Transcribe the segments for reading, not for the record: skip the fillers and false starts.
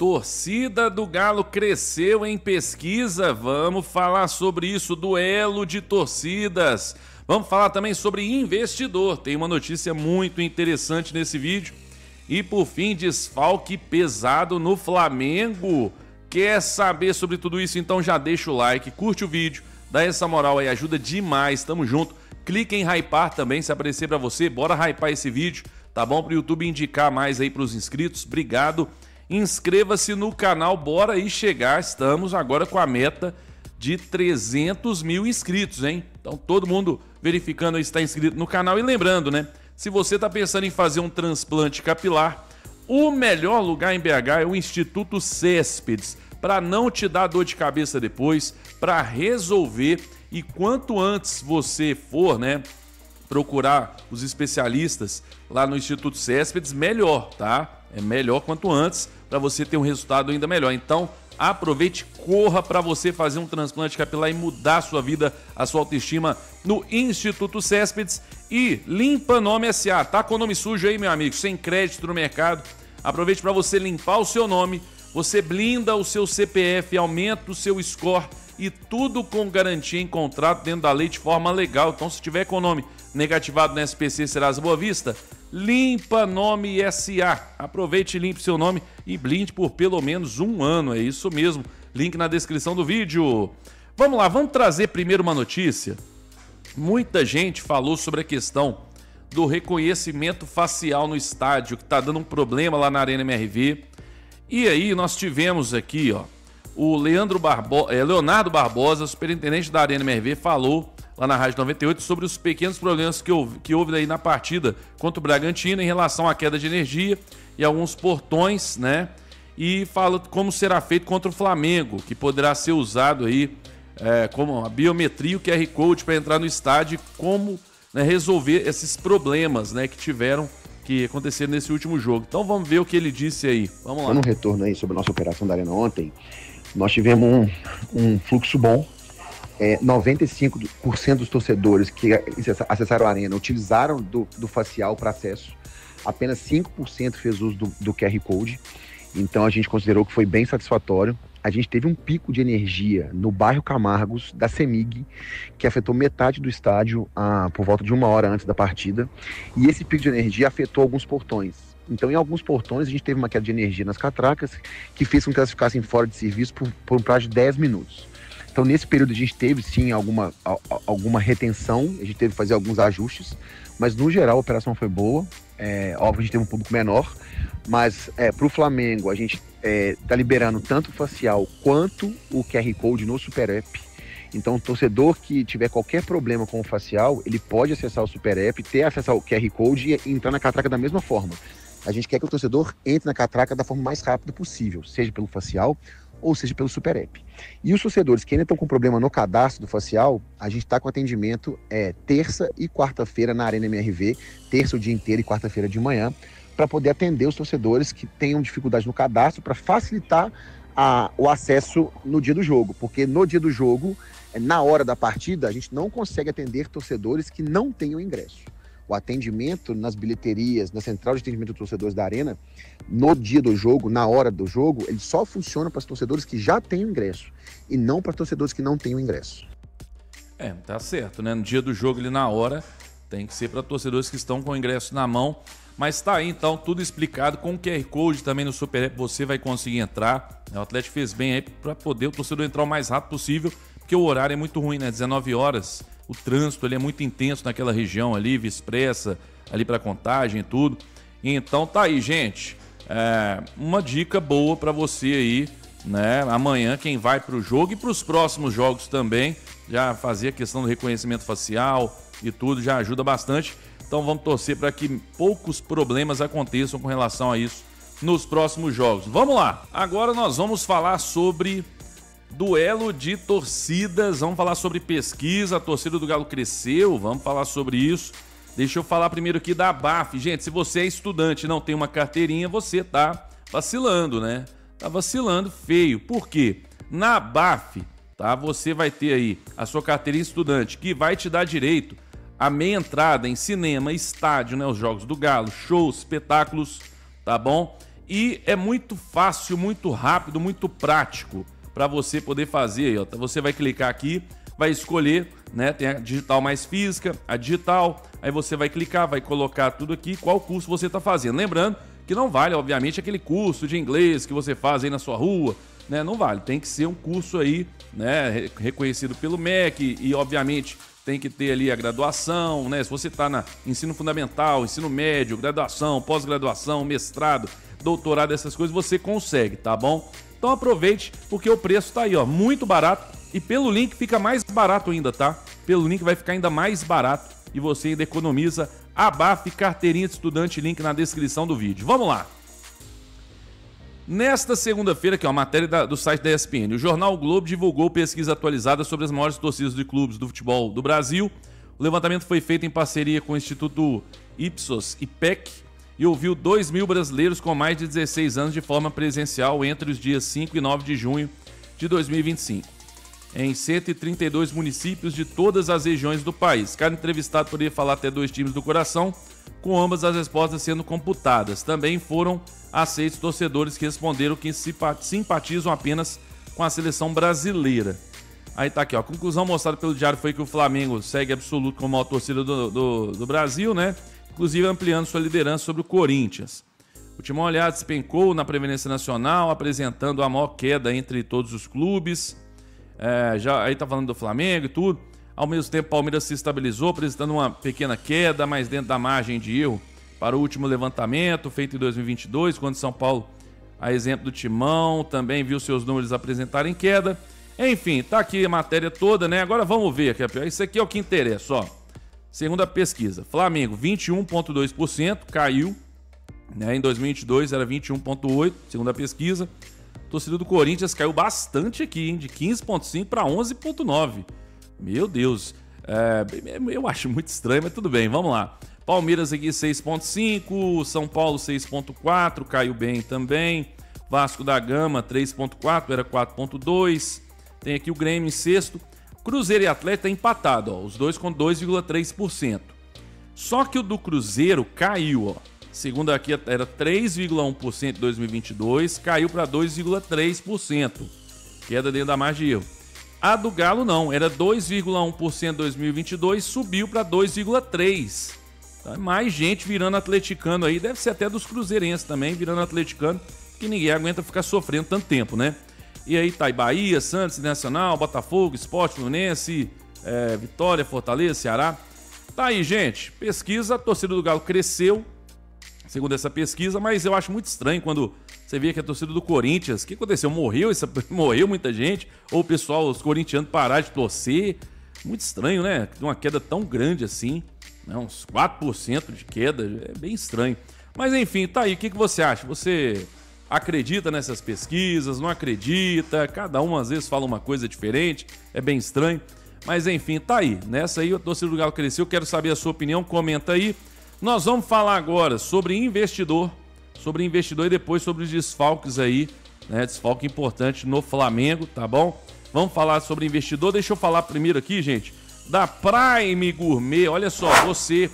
Torcida do Galo cresceu em pesquisa. Vamos falar sobre isso, duelo de torcidas. Vamos falar também sobre investidor. Tem uma notícia muito interessante nesse vídeo. E por fim, desfalque pesado no Flamengo. Quer saber sobre tudo isso? Então já deixa o like, curte o vídeo, dá essa moral aí, ajuda demais. Tamo junto. Clique em hypar também, se aparecer pra você. Bora hypar esse vídeo, tá bom? Pro YouTube indicar mais aí pros inscritos. Obrigado. Inscreva-se no canal, bora aí chegar. Estamos agora com a meta de 300 mil inscritos, hein? Então todo mundo verificando aí se está inscrito no canal. E lembrando, né? Se você está pensando em fazer um transplante capilar, o melhor lugar em BH é o Instituto Céspedes, para não te dar dor de cabeça depois, para resolver. E quanto antes você for, né, procurar os especialistas lá no Instituto Céspedes, melhor, tá? É melhor quanto antes, para você ter um resultado ainda melhor. Então, aproveite, corra para você fazer um transplante capilar e mudar a sua vida, a sua autoestima no Instituto Céspedes. E Limpa Nome S.A. Tá com o nome sujo aí, meu amigo, sem crédito no mercado. Aproveite para você limpar o seu nome, você blinda o seu CPF, aumenta o seu score e tudo com garantia em contrato dentro da lei de forma legal. Então, se tiver com o nome negativado no SPC Serasa Boa Vista, Limpa Nome S.A. Aproveite e limpe seu nome e blinde por pelo menos um ano. É isso mesmo. Link na descrição do vídeo. Vamos lá, vamos trazer primeiro uma notícia. Muita gente falou sobre a questão do reconhecimento facial no estádio, que está dando um problema lá na Arena MRV. E aí nós tivemos aqui, ó, o Leonardo Barbosa, superintendente da Arena MRV, falou lá na Rádio 98 sobre os pequenos problemas que houve aí na partida contra o Bragantino em relação à queda de energia e alguns portões, né? E fala como será feito contra o Flamengo, que poderá ser usado aí como a biometria, o QR Code para entrar no estádio, como, né, resolver esses problemas, né, que aconteceram nesse último jogo. Então vamos ver o que ele disse aí. Vamos lá. Dando um retorno aí sobre a nossa operação da Arena ontem, nós tivemos um fluxo bom. 95% dos torcedores que acessaram a Arena utilizaram do facial para acesso. Apenas 5% fez uso do QR Code. Então a gente considerou que foi bem satisfatório. A gente teve um pico de energia no bairro Camargos, da CEMIG, que afetou metade do estádio por volta de 1 hora antes da partida. E esse pico de energia afetou alguns portões. Então, em alguns portões, a gente teve uma queda de energia nas catracas, que fez com que elas ficassem fora de serviço por um prazo de 10 minutos. Então, nesse período, a gente teve, sim, alguma retenção, a gente teve que fazer alguns ajustes, mas, no geral, a operação foi boa. Óbvio, a gente teve um público menor, mas para o Flamengo, a gente está liberando tanto o facial quanto o QR Code no Super App. Então, o torcedor que tiver qualquer problema com o facial, ele pode acessar o Super App, ter acesso ao QR Code e entrar na catraca da mesma forma. A gente quer que o torcedor entre na catraca da forma mais rápida possível, seja pelo facial ou seja pelo Super App. E os torcedores que ainda estão com problema no cadastro do facial, a gente está com atendimento terça e quarta-feira na Arena MRV, terça o dia inteiro e quarta-feira de manhã, para poder atender os torcedores que tenham dificuldade no cadastro, para facilitar o acesso no dia do jogo, porque no dia do jogo, na hora da partida, a gente não consegue atender torcedores que não tenham ingresso. O atendimento nas bilheterias, na central de atendimento dos torcedores da Arena, no dia do jogo, na hora do jogo, ele só funciona para os torcedores que já têm o ingresso e não para torcedores que não têm o ingresso. Tá certo, né? No dia do jogo, ali na hora, tem que ser para torcedores que estão com o ingresso na mão. Mas tá aí, então, tudo explicado. Com o QR Code também no Super App você vai conseguir entrar. O Atlético fez bem aí para poder o torcedor entrar o mais rápido possível, porque o horário é muito ruim, né? 19 horas. O trânsito ele é muito intenso naquela região ali, Via Expressa, ali para Contagem e tudo. Então tá aí, gente. Uma dica boa para você aí, né? Amanhã quem vai para o jogo e para os próximos jogos também, já fazer a questão do reconhecimento facial e tudo, já ajuda bastante. Então vamos torcer para que poucos problemas aconteçam com relação a isso nos próximos jogos. Vamos lá. Agora nós vamos falar sobre duelo de torcidas, vamos falar sobre pesquisa, a torcida do Galo cresceu, vamos falar sobre isso. Deixa eu falar primeiro aqui da ABAF. Gente, se você é estudante e não tem uma carteirinha, você tá vacilando, né? Tá vacilando feio. Por quê? Na ABAF, tá? Você vai ter aí a sua carteirinha estudante, que vai te dar direito a meia entrada em cinema, estádio, né? Os jogos do Galo, shows, espetáculos, tá bom? e é muito fácil, muito rápido, muito prático para você poder fazer. Aí, ó. Você vai clicar aqui, vai escolher, né? Tem a digital mais física, a digital, aí você vai clicar, vai colocar tudo aqui, qual curso você está fazendo. Lembrando que não vale, obviamente, aquele curso de inglês que você faz aí na sua rua, né? Não vale, tem que ser um curso aí, né? Reconhecido pelo MEC e obviamente, tem que ter ali a graduação, né? Se você está na ensino fundamental, ensino médio, graduação, pós-graduação, mestrado, doutorado, essas coisas, você consegue, tá bom? Então aproveite, porque o preço tá aí, ó, muito barato. E pelo link fica mais barato ainda, tá? Pelo link vai ficar ainda mais barato e você ainda economiza. Abafe carteirinha de estudante, link na descrição do vídeo. Vamos lá! Nesta segunda-feira, que é uma matéria do site da ESPN, o jornal o Globo divulgou pesquisa atualizada sobre as maiores torcidas de clubes do futebol do Brasil. O levantamento foi feito em parceria com o Instituto Ipsos IPEC e ouviu 2.000 brasileiros com mais de 16 anos de forma presencial entre os dias 5 e 9 de junho de 2025. Em 132 municípios de todas as regiões do país. Cada entrevistado poderia falar até 2 times do coração, com ambas as respostas sendo computadas. Também foram aceitos torcedores que responderam que simpatizam apenas com a seleção brasileira. Aí tá aqui, ó. A conclusão mostrada pelo Diário foi que o Flamengo segue absoluto como a maior torcida do Brasil, né? Inclusive ampliando sua liderança sobre o Corinthians. O Timão Olhado despencou na Previdência Nacional, apresentando a maior queda entre todos os clubes. Aí tá falando do Flamengo e tudo. Ao mesmo tempo, o Palmeiras se estabilizou, apresentando uma pequena queda, mas dentro da margem de erro para o último levantamento, feito em 2022, quando São Paulo, a exemplo do Timão, também viu seus números apresentarem queda. Enfim, tá aqui a matéria toda, né? Agora vamos ver aqui. Isso aqui é o que interessa, ó. Segundo a pesquisa, Flamengo, 21,2%, caiu, né? Em 2022 era 21,8%, segundo a pesquisa. Torcida do Corinthians caiu bastante aqui, hein? De 15,5% para 11,9%. Meu Deus, eu acho muito estranho, mas tudo bem, vamos lá. Palmeiras aqui 6,5%, São Paulo 6,4%, caiu bem também. Vasco da Gama 3,4%, era 4,2%. Tem aqui o Grêmio em sexto. Cruzeiro e Atlético empatado, ó, os dois com 2,3%. Só que o do Cruzeiro caiu, ó. Segundo aqui era 3,1% em 2022, caiu para 2,3%. Queda dentro da margem de erro. A do Galo não, era 2,1% em 2022, subiu para 2,3%. Então, mais gente virando atleticano aí, deve ser até dos cruzeirenses também, virando atleticano, que ninguém aguenta ficar sofrendo tanto tempo, né? E aí tá aí Bahia, Santos, Nacional, Botafogo, Sport, Fluminense, Vitória, Fortaleza, Ceará. Tá aí, gente, pesquisa, a torcida do Galo cresceu, segundo essa pesquisa, mas eu acho muito estranho quando você vê que a torcida do Corinthians, o que aconteceu? Morreu muita gente, ou o pessoal, os corintianos pararam de torcer. Muito estranho, né? Uma queda tão grande assim, né? Uns 4% de queda, é bem estranho. Mas enfim, tá aí, o que você acha? Você acredita nessas pesquisas, não acredita? Cada um às vezes fala uma coisa diferente, é bem estranho. Mas enfim, tá aí. Nessa aí a torcida do Galo cresceu, quero saber a sua opinião, comenta aí. Nós vamos falar agora sobre investidor e depois sobre os desfalques aí, né? Desfalque importante no Flamengo, tá bom? Vamos falar sobre investidor. Deixa eu falar primeiro aqui, gente, da Prime Gourmet. Olha só, você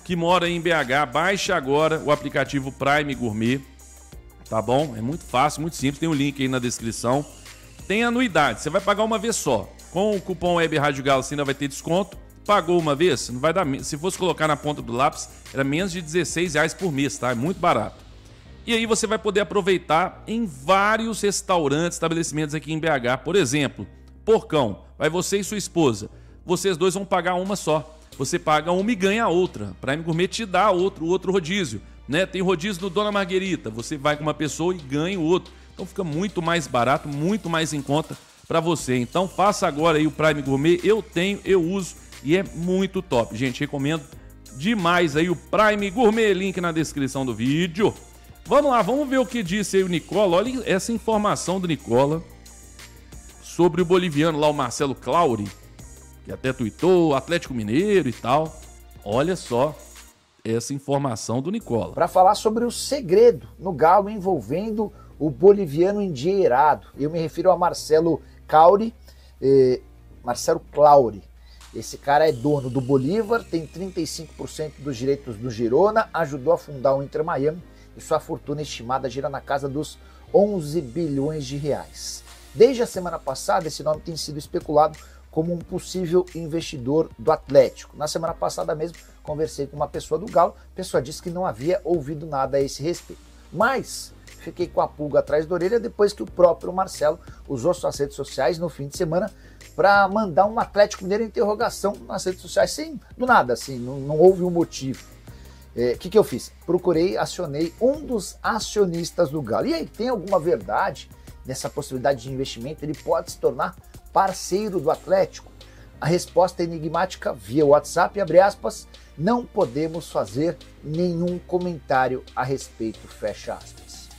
que mora em BH, baixe agora o aplicativo Prime Gourmet, tá bom? É muito fácil, muito simples, tem o link aí na descrição. Tem anuidade, você vai pagar uma vez só. Com o cupom Web Rádio Galo você ainda vai ter desconto. Pagou uma vez, não vai dar. Se fosse colocar na ponta do lápis, era menos de R$16 por mês, tá? É muito barato. E aí você vai poder aproveitar em vários restaurantes, estabelecimentos aqui em BH. Por exemplo, Porcão, vai você e sua esposa. Vocês dois vão pagar uma só. Você paga uma e ganha a outra. Prime Gourmet te dá outro rodízio, né? Tem rodízio do Dona Marguerita. Você vai com uma pessoa e ganha o outro. Então fica muito mais barato, muito mais em conta para você. Então faça agora aí o Prime Gourmet. Eu tenho, eu uso. E é muito top, gente, recomendo demais aí o Prime Gourmet, link na descrição do vídeo. Vamos lá, vamos ver o que disse aí o Nicola. Olha essa informação do Nicola sobre o boliviano lá, o Marcelo Clauri, que até tuitou, Atlético Mineiro e tal. Olha só essa informação do Nicola. Para falar sobre o segredo no Galo envolvendo o boliviano endinheirado. Eu me refiro a Marcelo Clauri. Esse cara é dono do Bolívar, tem 35% dos direitos do Girona, ajudou a fundar o Inter Miami e sua fortuna estimada gira na casa dos 11 bilhões de reais. Desde a semana passada, esse nome tem sido especulado como um possível investidor do Atlético. Na semana passada mesmo, conversei com uma pessoa do Galo, a pessoa disse que não havia ouvido nada a esse respeito. Mas fiquei com a pulga atrás da orelha depois que o próprio Marcelo usou suas redes sociais no fim de semana para mandar um Atlético Mineiro em interrogação nas redes sociais, sem, do nada, assim, não houve um motivo. O que eu fiz? Acionei um dos acionistas do Galo. E aí, tem alguma verdade nessa possibilidade de investimento? Ele pode se tornar parceiro do Atlético? A resposta é enigmática via WhatsApp, abre aspas, não podemos fazer nenhum comentário a respeito, fecha aspas.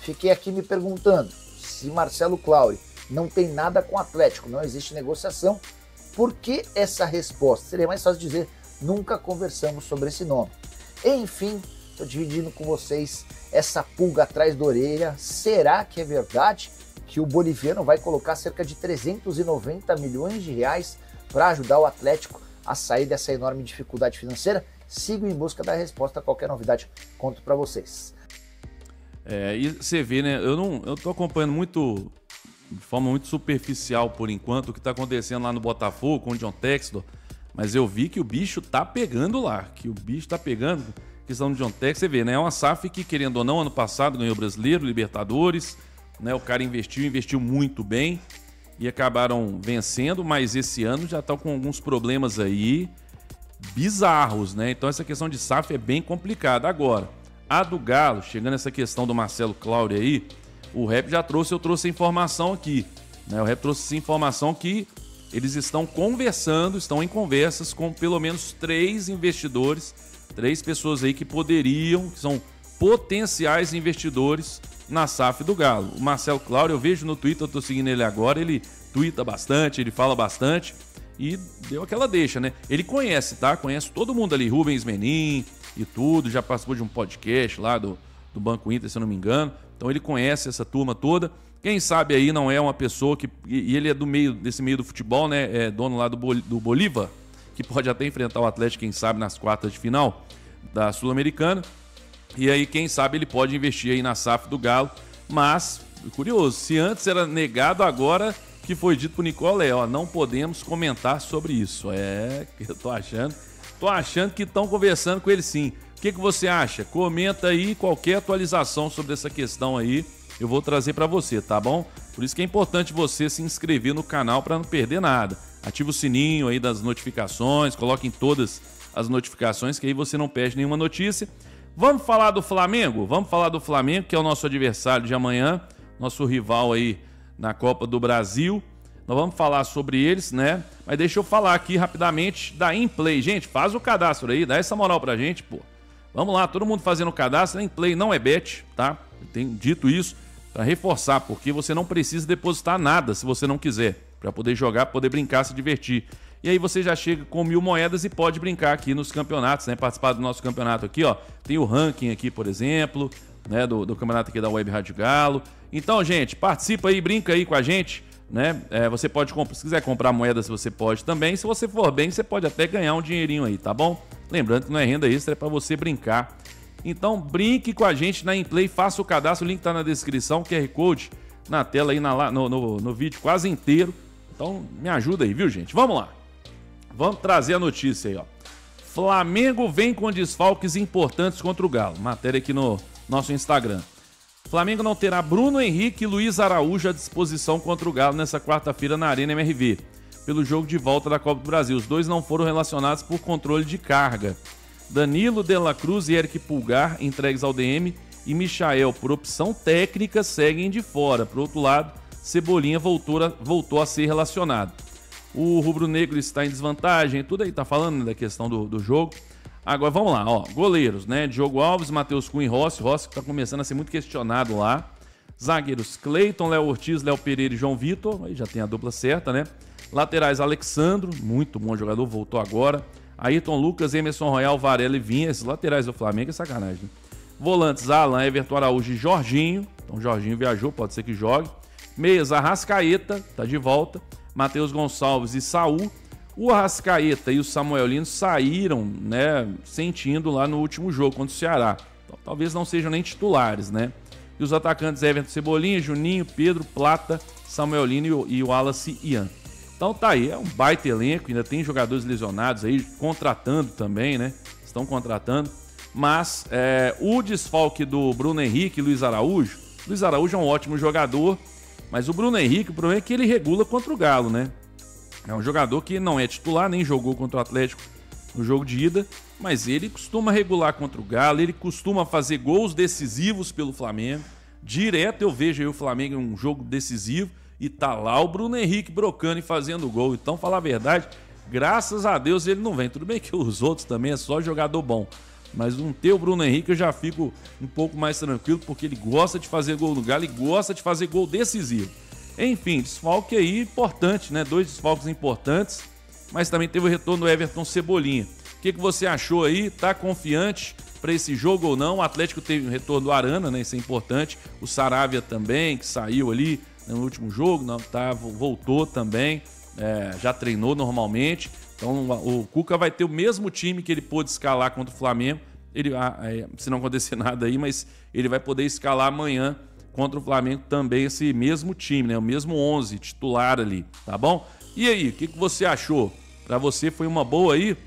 Fiquei aqui me perguntando, se Marcelo Claure não tem nada com o Atlético, não existe negociação, por que essa resposta? Seria mais fácil dizer, nunca conversamos sobre esse nome. Enfim, estou dividindo com vocês essa pulga atrás da orelha. Será que é verdade que o boliviano vai colocar cerca de 390 milhões de reais para ajudar o Atlético a sair dessa enorme dificuldade financeira? Sigo em busca da resposta. Qualquer novidade, conto para vocês. E você vê, né? Eu tô acompanhando de forma muito superficial por enquanto o que tá acontecendo lá no Botafogo com o John Textor, mas eu vi que o bicho tá pegando lá, questão do John Textor, você vê, né? É uma SAF que, querendo ou não, ano passado ganhou o Brasileiro, Libertadores, né? O cara investiu muito bem e acabaram vencendo, mas esse ano já tá com alguns problemas aí bizarros, né? Então essa questão de SAF é bem complicada. Agora, a do Galo, chegando essa questão do Marcelo Claure aí, o Rap eu trouxe a informação aqui, né? O Rap trouxe essa informação que eles estão em conversas com pelo menos 3 investidores, 3 pessoas aí que são potenciais investidores na SAF do Galo. O Marcelo Claure, eu vejo no Twitter, eu tô seguindo ele agora, ele tuita bastante, ele fala bastante e deu aquela deixa, né? Ele conhece, tá? Conhece todo mundo ali, Rubens Menin e tudo, já participou de um podcast lá do Banco Inter, se eu não me engano. Então ele conhece essa turma toda. Quem sabe aí não é uma pessoa que... E ele é desse meio do futebol, né? É dono lá do Bolívar, que pode até enfrentar o Atlético, quem sabe, nas quartas de final da Sul-Americana. E aí, quem sabe, ele pode investir aí na SAF do Galo. Mas, curioso, se antes era negado, agora que foi dito pro Nicolé, não podemos comentar sobre isso. Eu tô achando que estão conversando com ele sim. O que você acha? Comenta aí qualquer atualização sobre essa questão aí. Eu vou trazer para você, tá bom? Por isso que é importante você se inscrever no canal para não perder nada. Ativa o sininho aí das notificações, coloque em todas as notificações que aí você não perde nenhuma notícia. Vamos falar do Flamengo? Vamos falar do Flamengo, que é o nosso adversário de amanhã, nosso rival aí na Copa do Brasil. Nós vamos falar sobre eles, né? Mas deixa eu falar aqui rapidamente da Inplay. Gente, faz o cadastro aí, dá essa moral pra gente, pô. Vamos lá, todo mundo fazendo o cadastro. A Inplay não é bet, tá? Eu tenho dito isso para reforçar, porque você não precisa depositar nada se você não quiser, para poder jogar, poder brincar, se divertir. E aí você já chega com 1.000 moedas e pode brincar aqui nos campeonatos, né? Participar do nosso campeonato aqui, ó. Tem o ranking aqui, por exemplo, né? Do campeonato aqui da Web Rádio Galo. Então, gente, participa aí, brinca aí com a gente, né? Você pode comprar, se quiser comprar moedas, você pode também. Se você for bem, você pode até ganhar um dinheirinho aí, tá bom? Lembrando que não é renda extra, é para você brincar. Então, brinque com a gente na Inplay, faça o cadastro, o link tá na descrição, QR Code na tela aí no vídeo quase inteiro. Então, me ajuda aí, viu, gente? Vamos lá. Vamos trazer a notícia aí, ó. Flamengo vem com desfalques importantes contra o Galo. Matéria aqui no nosso Instagram. Flamengo não terá Bruno Henrique e Luiz Araújo à disposição contra o Galo nessa quarta-feira na Arena MRV, pelo jogo de volta da Copa do Brasil. Os dois não foram relacionados por controle de carga. Danilo de la Cruz e Eric Pulgar, entregues ao DM, e Michael, por opção técnica, seguem de fora. Por outro lado, Cebolinha voltou a ser relacionado. O rubro-negro está em desvantagem, tudo aí tá falando da questão do jogo. Agora vamos lá, ó, goleiros, né? Diogo Alves, Matheus Cunha e Rossi que tá começando a ser muito questionado lá. Zagueiros, Cleiton, Léo Ortiz, Léo Pereira e João Vitor, aí já tem a dupla certa, né? Laterais, Alexandro, muito bom jogador, voltou agora. Ayrton Lucas, Emerson Royal, Varela e Vinha, esses laterais do Flamengo é sacanagem, né? Volantes, Alan, Everton Araújo e Jorginho, então Jorginho viajou, pode ser que jogue. Meias, Arrascaeta, tá de volta. Matheus Gonçalves e Saul. O Arrascaeta e o Samuel Lino saíram, né, sentindo lá no último jogo contra o Ceará. Então, talvez não sejam nem titulares, né? E os atacantes Everton Cebolinha, Juninho, Pedro, Plata, Samuel Lino e o Wallace Ian. Então tá aí, é um baita elenco, ainda tem jogadores lesionados aí, contratando também, né? Estão contratando. Mas o desfalque do Bruno Henrique e Luiz Araújo é um ótimo jogador, mas o Bruno Henrique, o problema é que ele regula contra o Galo, né? É um jogador que não é titular, nem jogou contra o Atlético no jogo de ida, mas ele costuma regular contra o Galo, ele costuma fazer gols decisivos pelo Flamengo. Direto eu vejo aí o Flamengo em um jogo decisivo e tá lá o Bruno Henrique brocando e fazendo gol. Então, falar a verdade, graças a Deus ele não vem. Tudo bem que os outros também é só jogador bom, mas não ter o Bruno Henrique eu já fico um pouco mais tranquilo, porque ele gosta de fazer gol no Galo e gosta de fazer gol decisivo. Enfim, desfalque aí importante, né? 2 desfalques importantes, mas também teve o retorno do Everton Cebolinha. O que você achou aí? Tá confiante para esse jogo ou não? O Atlético teve o retorno do Arana, né? Isso é importante. O Saravia também, que saiu ali no último jogo, não, voltou também, já treinou normalmente. Então o Cuca vai ter o mesmo time que ele pôde escalar contra o Flamengo. Ele, se não acontecer nada aí, mas ele vai poder escalar amanhã contra o Flamengo também esse mesmo time, né? O mesmo 11 titular ali, tá bom? E aí, o que você achou? Pra você foi uma boa aí,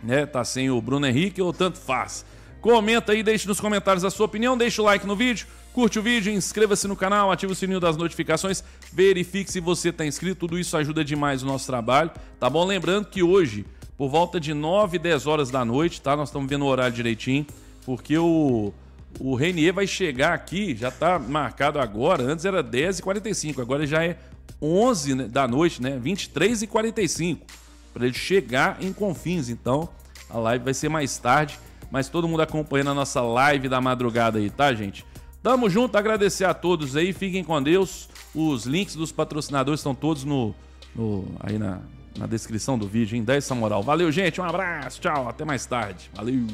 né? Tá sem o Bruno Henrique ou tanto faz? Comenta aí, deixe nos comentários a sua opinião, deixa o like no vídeo, curte o vídeo, inscreva-se no canal, ative o sininho das notificações, verifique se você tá inscrito, tudo isso ajuda demais o nosso trabalho, tá bom? Lembrando que hoje, por volta de 9, 10 horas da noite, tá? Nós estamos vendo o horário direitinho, porque o Renier vai chegar aqui, já tá marcado agora, antes era 10h45, agora já é 11 da noite, né? 23h45, para ele chegar em Confins. Então a live vai ser mais tarde, mas todo mundo acompanhando a nossa live da madrugada aí, tá, gente? Tamo junto, agradecer a todos aí, fiquem com Deus. Os links dos patrocinadores estão todos aí na descrição do vídeo, hein? Dá essa moral. Valeu, gente, um abraço, tchau, até mais tarde. Valeu!